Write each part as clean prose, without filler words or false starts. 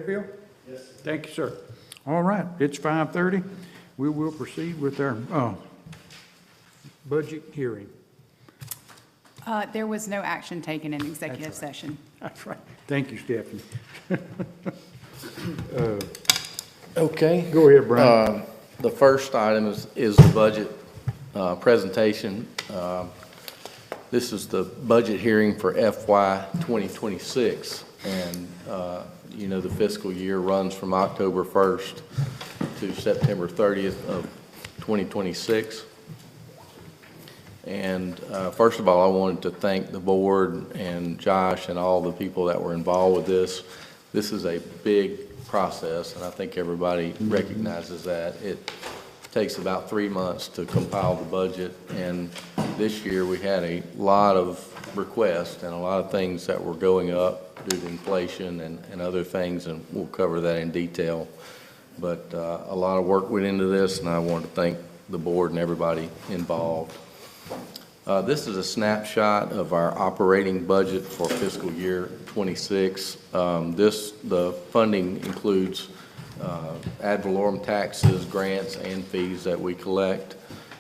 Bill? Yes. Thank you, sir. All right, it's 5:30. We will proceed with our budget hearing. There was no action taken in executive session. That's right. Thank you, Stephanie. Okay. Go ahead, Brian. The first item is the budget presentation. This is the budget hearing for FY 2026. And, you know, the fiscal year runs from October 1st to September 30th of 2026. And first of all, I wanted to thank the board and Josh and all the people that were involved with this. This is a big process, and I think everybody recognizes that. It takes about 3 months to compile the budget, and this year we had a lot of requests and a lot of things that were going up due to inflation and other things, and we'll cover that in detail. But a lot of work went into this, and I want to thank the board and everybody involved. This is a snapshot of our operating budget for fiscal year 26. The funding includes ad valorem taxes, grants, and fees that we collect.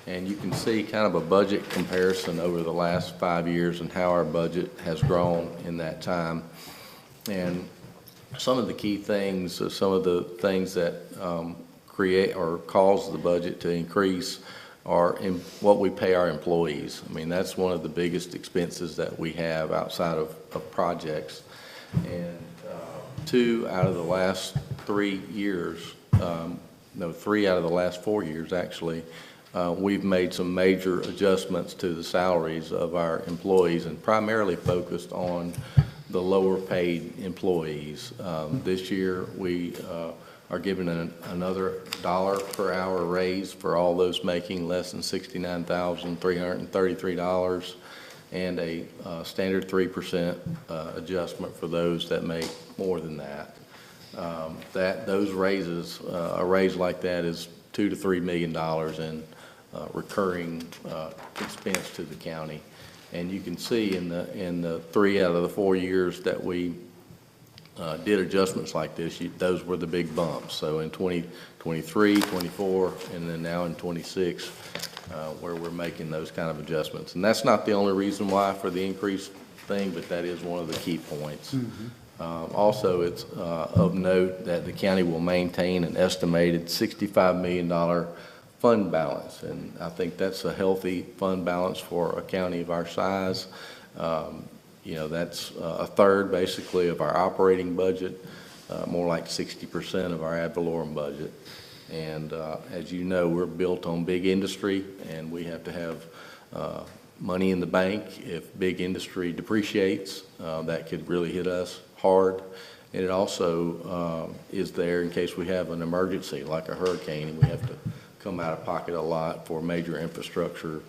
And you can see kind of a budget comparison over the last 5 years and how our budget has grown in that time. And some of the key things, some of the things that create or cause the budget to increase are in what we pay our employees. I mean, that's one of the biggest expenses that we have outside of projects. And 2 out of the last 3 years, no, 3 out of the last 4 years actually, we've made some major adjustments to the salaries of our employees and primarily focused on the lower paid employees. This year we are given another $1 per hour raise for all those making less than $69,333 and a standard 3% adjustment for those that make more than that. Those raises, a raise like that is $2 to $3 million in recurring expense to the county. And you can see in the 3 out of the 4 years that we did adjustments like this, those were the big bumps. So in 2023, 24, and then now in 26, where we're making those kind of adjustments. And that's not the only reason why for the increased thing, but that is one of the key points. Also, it's of note that the county will maintain an estimated $65 million fund balance, and I think that's a healthy fund balance for a county of our size. You know, that's a third basically of our operating budget, more like 60% of our ad valorem budget. And as you know, we're built on big industry, and we have to have money in the bank. If big industry depreciates, that could really hit us hard. And it also is there in case we have an emergency like a hurricane and we have to come out of pocket a lot for major infrastructure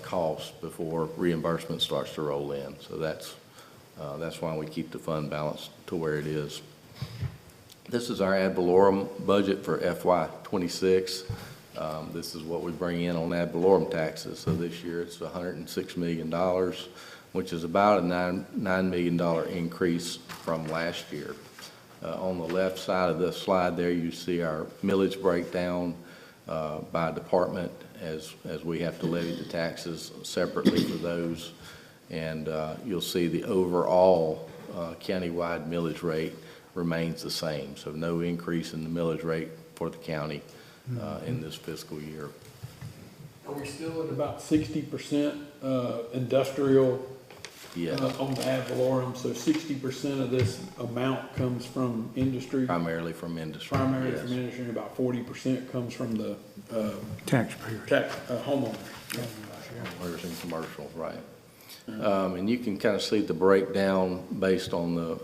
costs before reimbursement starts to roll in. So that's why we keep the fund balance to where it is. This is our ad valorem budget for FY 26. This is what we bring in on ad valorem taxes. So this year it's $106 million, which is about a $9 million increase from last year. On the left side of the slide there, you see our millage breakdown by department as we have to levy the taxes separately for those. And you'll see the overall countywide millage rate remains the same. So no increase in the millage rate for the county in this fiscal year. Are we still at about 60% industrial on the ad valorem? So 60% of this amount comes from industry? Primarily from industry. Primarily yes. from industry, and about 40% comes from the Taxpayers. homeowners. Homeowners and commercial, right. And you can kind of see the breakdown based on the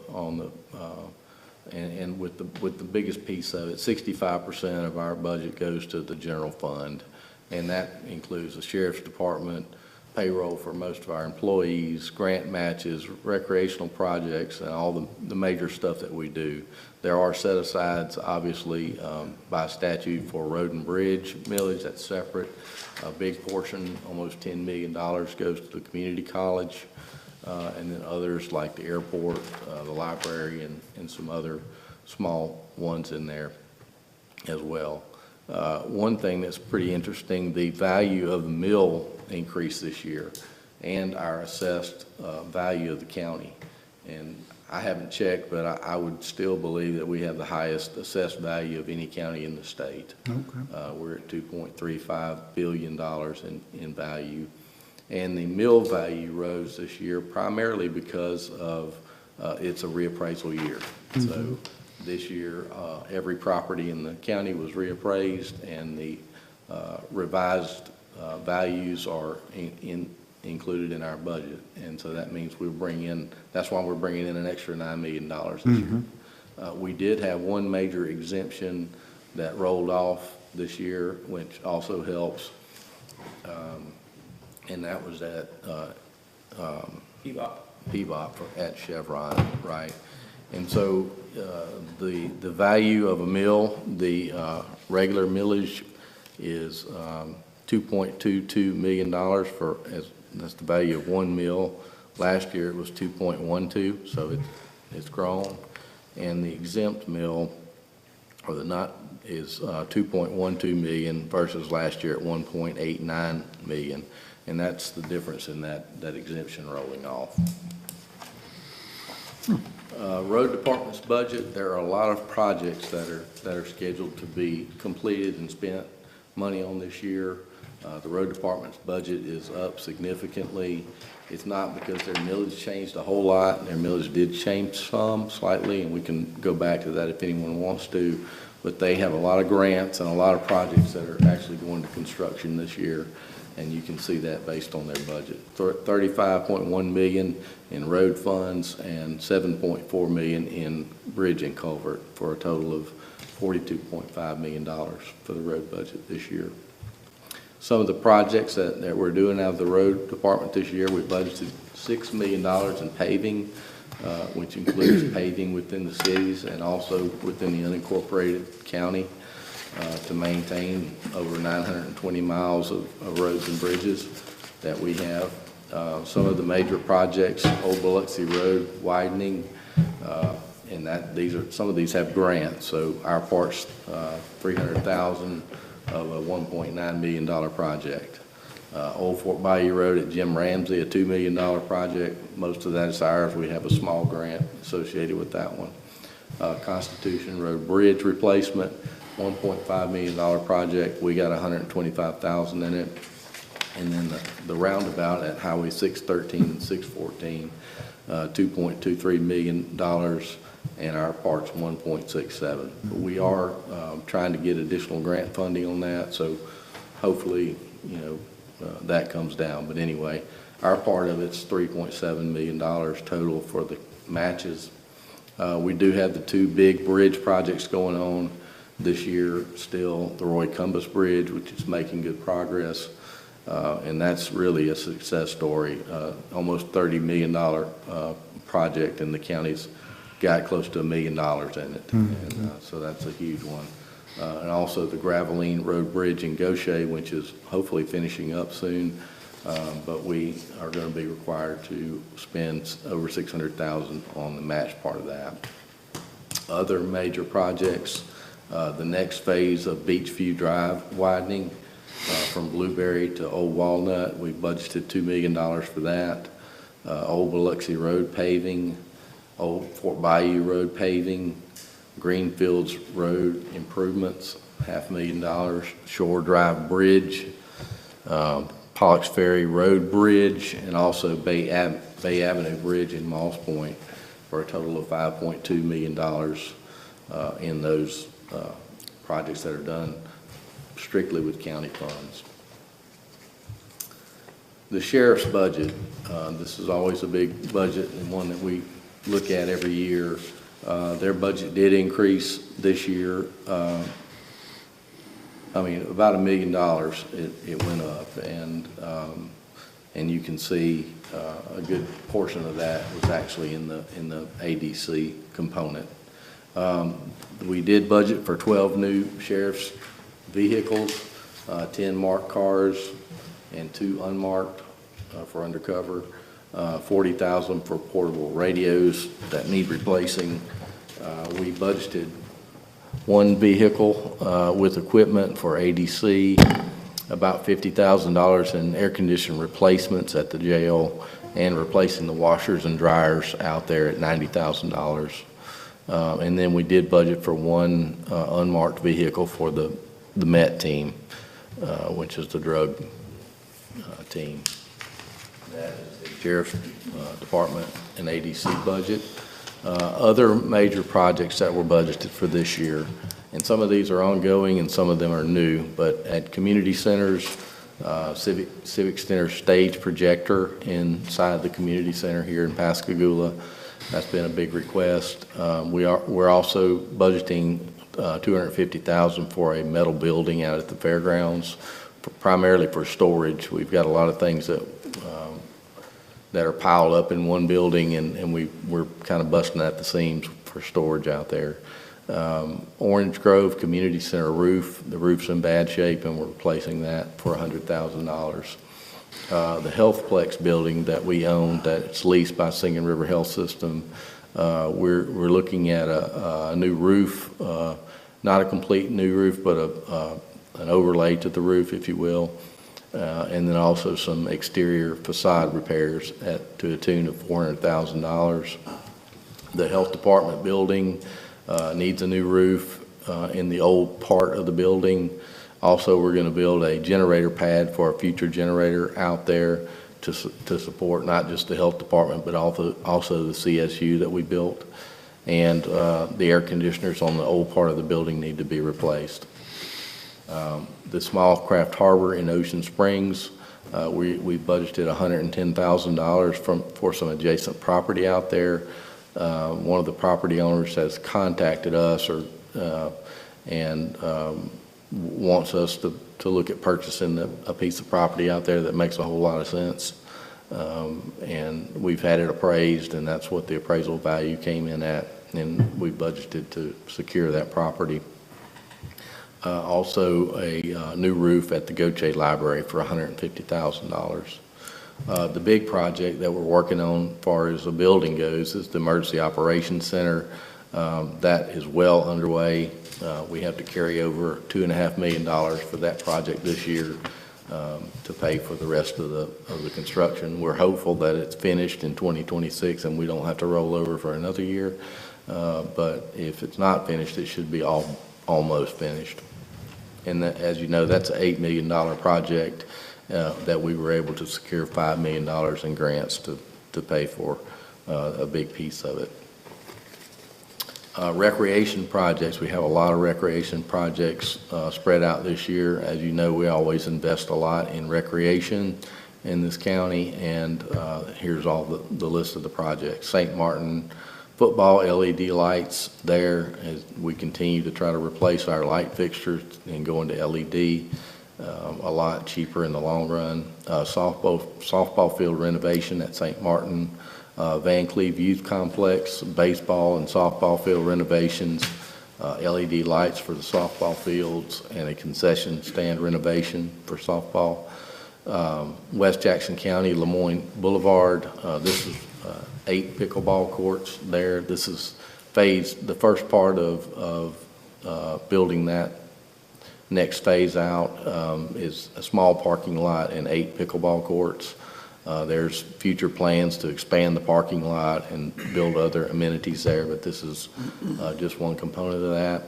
and with the biggest piece of it, 65% of our budget goes to the general fund, and that includes the sheriff's department, payroll for most of our employees, grant matches, recreational projects, and all the major stuff that we do. There are set-asides, obviously, by statute for road and bridge millage. That's separate. A big portion, almost $10 million, goes to the community college, and then others like the airport, the library, and some other small ones in there as well. One thing that's pretty interesting, the value of the mill increased this year and our assessed value of the county. And I haven't checked, but I would still believe that we have the highest assessed value of any county in the state. Okay. We're at $2.35 billion in value. And the mill value rose this year primarily because of it's a reappraisal year. So this year, every property in the county was reappraised, and the revised values are included in our budget. And so that means that's why we're bringing in an extra $9 million this year. We did have one major exemption that rolled off this year, which also helps. And that was at PBOP at Chevron, right? And so the value of a mill, the regular millage is $2.22 million that's the value of one mill. Last year it was 2.12, so it's grown. And the exempt mill, or the not, is 2.12 million versus last year at 1.89 million. And that's the difference in that exemption rolling off. Road department's budget, there are a lot of projects that are scheduled to be completed and spent money on this year. The road department's budget is up significantly. It's not because their millage changed a whole lot. Their millage did change some slightly, and we can go back to that if anyone wants to. But they have a lot of grants and a lot of projects that are actually going to construction this year, and you can see that based on their budget. 35.1 million in road funds and 7.4 million in bridge and culvert, for a total of $42.5 million for the road budget this year. Some of the projects that we're doing out of the road department this year, we budgeted $6 million in paving, which includes paving within the cities and also within the unincorporated county, to maintain over 920 miles of roads and bridges that we have. Some of the major projects, Old Biloxi Road widening, and some of these have grants. So our part's $300,000 of a $1.9 million project. Old Fort Bayou Road at Jim Ramsey, a $2 million project. Most of that is ours. We have a small grant associated with that one. Constitution Road Bridge replacement, $1.5 million project. We got $125,000 in it. And then the roundabout at Highway 613 and 614, $2.23 million, and our part's $1.67. But we are trying to get additional grant funding on that, so hopefully, that comes down. But anyway, our part of it's $3.7 million total for the matches. We do have the two big bridge projects going on this year still, the Roy Cumbus Bridge, which is making good progress, and that's really a success story. Almost $30 million project, and the county's got close to $1 million in it, and so that's a huge one. And also the Graveline Road Bridge in Gaucher, which is hopefully finishing up soon, but we are going to be required to spend over $600,000 on the match part of that. Other major projects, the next phase of Beachview Drive widening from Blueberry to Old Walnut, we budgeted $2 million for that. Old Biloxi Road paving, Old Fort Bayou Road paving, Greenfields Road improvements, $500,000. Shore Drive Bridge, Pollocks Ferry Road Bridge, and also Bay Avenue Bridge in Moss Point, for a total of $5.2 million in those projects that are done strictly with county funds. The sheriff's budget, this is always a big budget and one that we look at every year. Their budget did increase this year. About $1 million it went up, and you can see a good portion of that was actually in the ADC component. We did budget for 12 new sheriff's vehicles, 10 marked cars and 2 unmarked for undercover, $40,000 for portable radios that need replacing, We budgeted one vehicle with equipment for ADC, about $50,000 in air condition replacements at the jail, and replacing the washers and dryers out there at $90,000. And then we did budget for one unmarked vehicle for the MET team, which is the drug team. That is the Sheriff's Department and ADC budget. Other major projects that were budgeted for this year, and some of these are ongoing and some of them are new, but at community centers, Civic Center stage projector inside the community center here in Pascagoula. That's been a big request. We're also budgeting $250,000 for a metal building out at the fairgrounds, primarily for storage. We've got a lot of things that are piled up in one building, and we're kind of busting at the seams for storage out there. Orange Grove Community Center roof, the roof's in bad shape, and we're replacing that for $100,000. The Healthplex building that we own, that's leased by Singing River Health System, we're looking at a new roof, not a complete new roof, but an overlay to the roof, if you will, and then also some exterior facade repairs to a tune of $400,000. The Health Department building needs a new roof in the old part of the building. Also, we're going to build a generator pad for a future generator out there to support not just the health department, but also the CSU that we built. And the air conditioners on the old part of the building need to be replaced. The small craft harbor in Ocean Springs, we budgeted $110,000 for some adjacent property out there. One of the property owners has contacted us and wants us to look at purchasing a piece of property out there that makes a whole lot of sense. And we've had it appraised, and that's what the appraisal value came in at, and we budgeted to secure that property. Also, a new roof at the Goche Library for $150,000. The big project that we're working on as far as the building goes is the Emergency Operations Center. That is well underway. We have to carry over $2.5 million for that project this year to pay for the rest of the construction. We're hopeful that it's finished in 2026 and we don't have to roll over for another year. But if it's not finished, it should be almost finished. And that, as you know, that's an $8 million project that we were able to secure $5 million in grants to pay for a big piece of it. Recreation projects, we have a lot of recreation projects spread out this year. As you know, we always invest a lot in recreation in this county, and here's all the list of the projects. St. Martin football LED lights there, as we continue to try to replace our light fixtures and go into LED, a lot cheaper in the long run. Softball field renovation at St. Martin. Van Cleve Youth Complex, baseball and softball field renovations, LED lights for the softball fields, and a concession stand renovation for softball. West Jackson County, Lemoyne Boulevard, this is 8 pickleball courts there. This is the first part of building that. Next phase out is a small parking lot and 8 pickleball courts. There's future plans to expand the parking lot and build other amenities there, but this is just one component of that.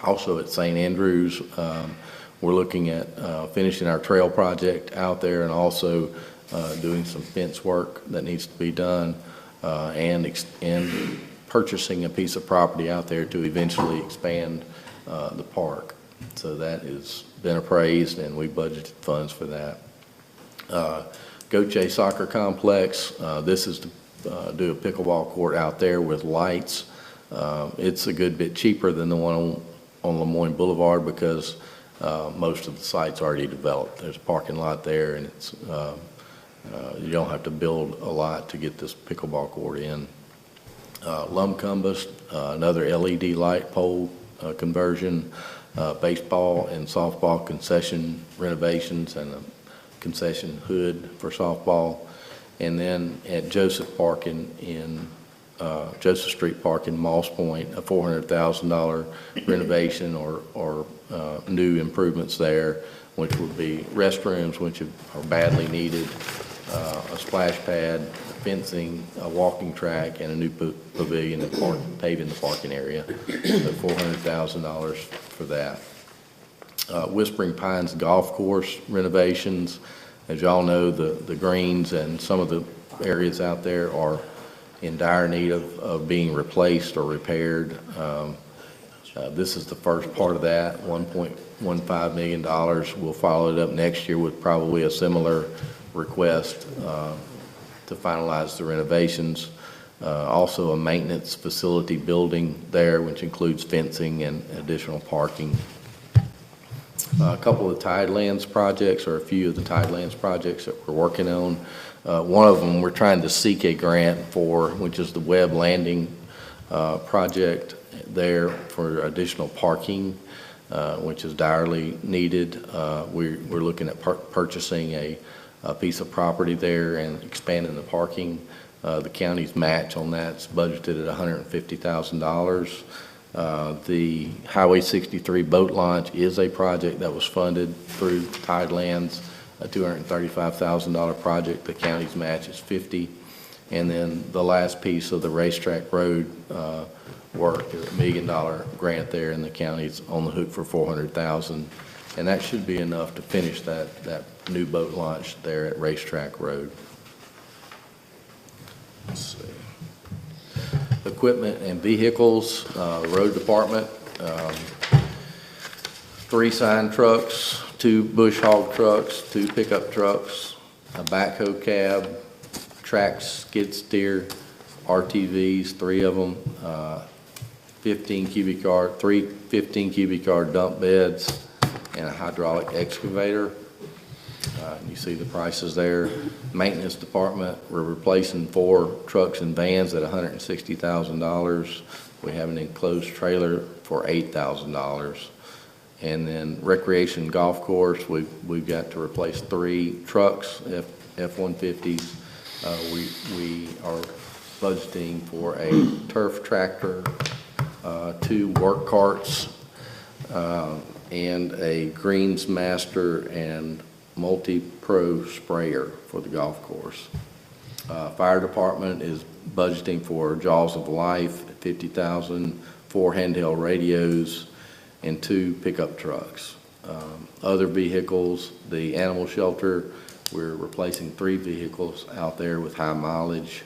Also at St. Andrews, we're looking at finishing our trail project out there, and also doing some fence work that needs to be done, and purchasing a piece of property out there to eventually expand the park. So that has been appraised, and we budgeted funds for that. Goche Soccer Complex, this is to do a pickleball court out there with lights. It's a good bit cheaper than the one on Lemoyne Boulevard because most of the site's already developed. There's a parking lot there, and it's you don't have to build a lot to get this pickleball court in. Lumcumbus, another LED light pole conversion, baseball and softball concession renovations, and a concession hood for softball. And then at Joseph Park in Joseph Street Park in Moss Point, a $400,000 renovation or new improvements there, which would be restrooms, which are badly needed, a splash pad, fencing, a walking track, and a new pavilion and paving the parking area. So $400,000 for that. Whispering Pines Golf Course renovations. As y'all know, the greens and some of the areas out there are in dire need of being replaced or repaired. This is the first part of that, $1.15 million. We'll follow it up next year with probably a similar request to finalize the renovations. Also a maintenance facility building there, which includes fencing and additional parking. A couple of Tidelands projects, or a few of the Tidelands projects that we're working on. One of them we're trying to seek a grant for, which is the Webb Landing project there for additional parking, which is direly needed. We're looking at purchasing a piece of property there and expanding the parking. The county's match on that's budgeted at $150,000. The Highway 63 boat launch is a project that was funded through Tidelands, a $235,000 project. The county's match is $50,000. And then the last piece of the racetrack road work, there's a $1 million grant there, and the county's on the hook for $400,000. And that should be enough to finish that new boat launch there at Racetrack Road. Let's see. Equipment and vehicles, road department, 3 sign trucks, 2 bush hog trucks, 2 pickup trucks, a backhoe cab, tracks, skid steer, RTVs, 3 of them, 15 cubic yard, 3 15 cubic yard dump beds, and a hydraulic excavator. You see the prices there. Maintenance department, we're replacing 4 trucks and vans at $160,000. We have an enclosed trailer for $8,000. And then recreation golf course, we've got to replace 3 trucks, F-150s. We are budgeting for a turf tractor, 2 work carts, and a greens master and multi-pro sprayer for the golf course. Fire department is budgeting for Jaws of Life at $50,000, 4 handheld radios, and 2 pickup trucks. Other vehicles, the animal shelter, we're replacing 3 vehicles out there with high mileage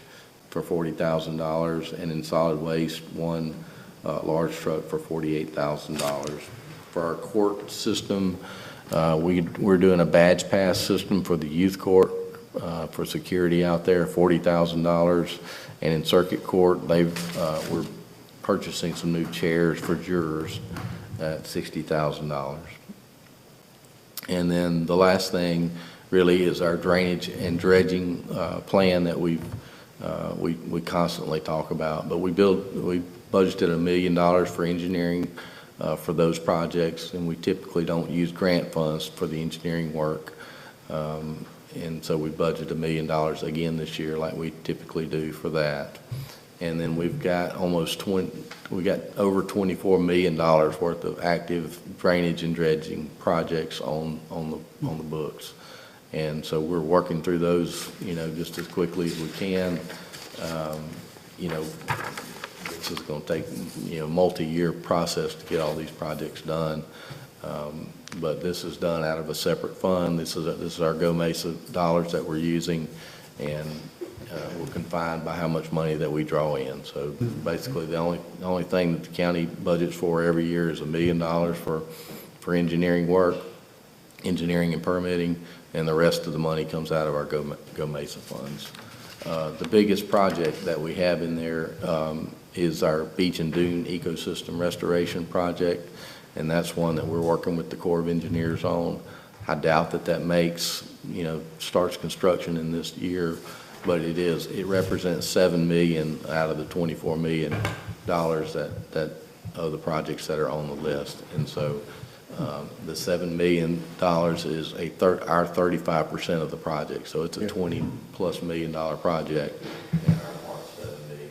for $40,000, and in solid waste, 1 large truck for $48,000. For our court system, we're doing a badge pass system for the youth court for security out there, $40,000, and in circuit court, we're purchasing some new chairs for jurors at $60,000. And then the last thing really is our drainage and dredging plan that we constantly talk about. But we budgeted $1 million for engineering for those projects, and we typically don't use grant funds for the engineering work. And so we budgeted $1 million again this year like we typically do for that. And then we've got over $24 million worth of active drainage and dredging projects on the books. And so we're working through those, just as quickly as we can. This is going to take, multi-year process to get all these projects done. But this is done out of a separate fund. This is our Go Mesa dollars that we're using, and we're confined by how much money that we draw in. So basically, the only thing that the county budgets for every year is $1 million for engineering work, engineering and permitting, and the rest of the money comes out of our Go Mesa funds. The biggest project that we have in there is our beach and dune ecosystem restoration project, and that's one that we're working with the Corps of Engineers on. I doubt that starts construction in this year, but it represents $7 million out of the $24 million that of the projects that are on the list. And so the $7 million is our 35% of the project. So it's a $20+ million project, and our part's $7 million.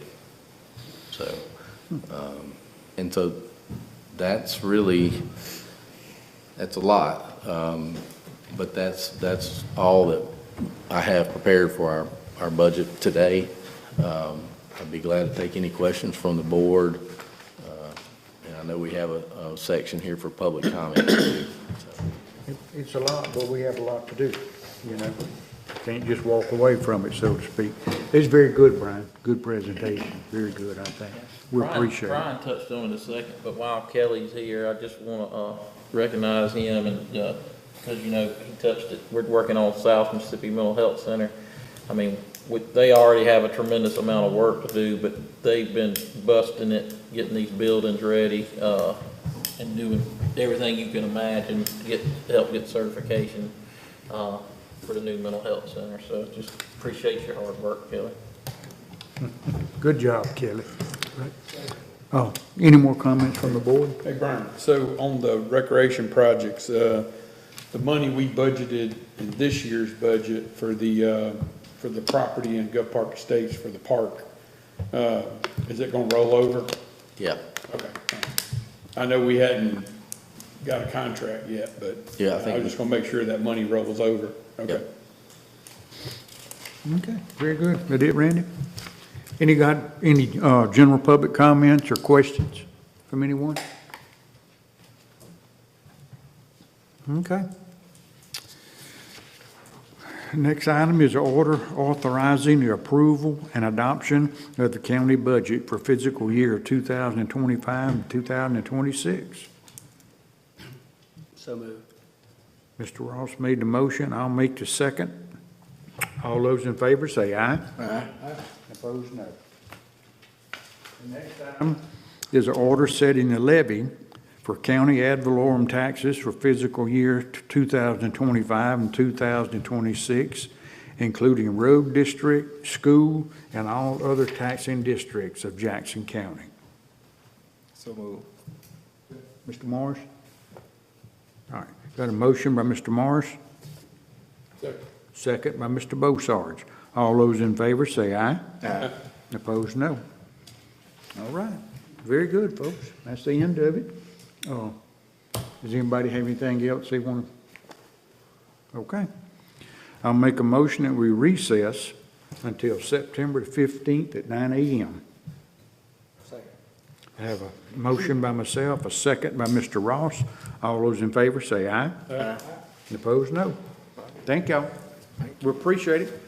So, and so that's really, that's a lot. But that's all that I have prepared for our budget today. I'd be glad to take any questions from the board. And I know we have a section here for public comment too. It's a lot, but we have a lot to do, you know? Can't just walk away from it, so to speak. It's very good, Brian. Good presentation. Very good, I think. We appreciate it. Brian touched on it in a second, but while Kelly's here, I just want to recognize him and, because, you know, he touched it. We're working on South Mississippi Mental Health Center. I mean, they already have a tremendous amount of work to do, but they've been busting it, getting these buildings ready, and doing everything you can imagine to help get certification for the new mental health center. So just appreciate your hard work, Kelly. Good job, Kelly. Oh, any more comments from the board? Hey, Brian, so on the recreation projects, the money we budgeted in this year's budget for the property in Gov Park Estates for the park, is it gonna roll over? Yeah. Okay. I know we hadn't got a contract yet, but Yeah, I I think was just gonna make sure that money rolls over. Okay. Yep. Okay, very good. That it, Randy? Any general public comments or questions from anyone? Okay. Next item is order authorizing the approval and adoption of the county budget for fiscal year 2025 and 2026. So moved. Mr. Ross made the motion. I'll make the second. All those in favor say aye. Aye. Opposed, no. The next item is an order setting the levy for county ad valorem taxes for fiscal year 2025 and 2026, including road district, school, and all other taxing districts of Jackson County. So moved. Mr. Morris? All right, got a motion by Mr. Morris, second by Mr. Beausarge. All those in favor say aye. Aye. Opposed, no. All right, very good, folks. That's the end of it. Does anybody have anything else they want to? Okay. I'll make a motion that we recess until September the 15th at 9 a.m. Second. I have a motion by myself, a second by Mr. Ross. All those in favor say aye. Aye. Opposed, no. Thank y'all. We appreciate it.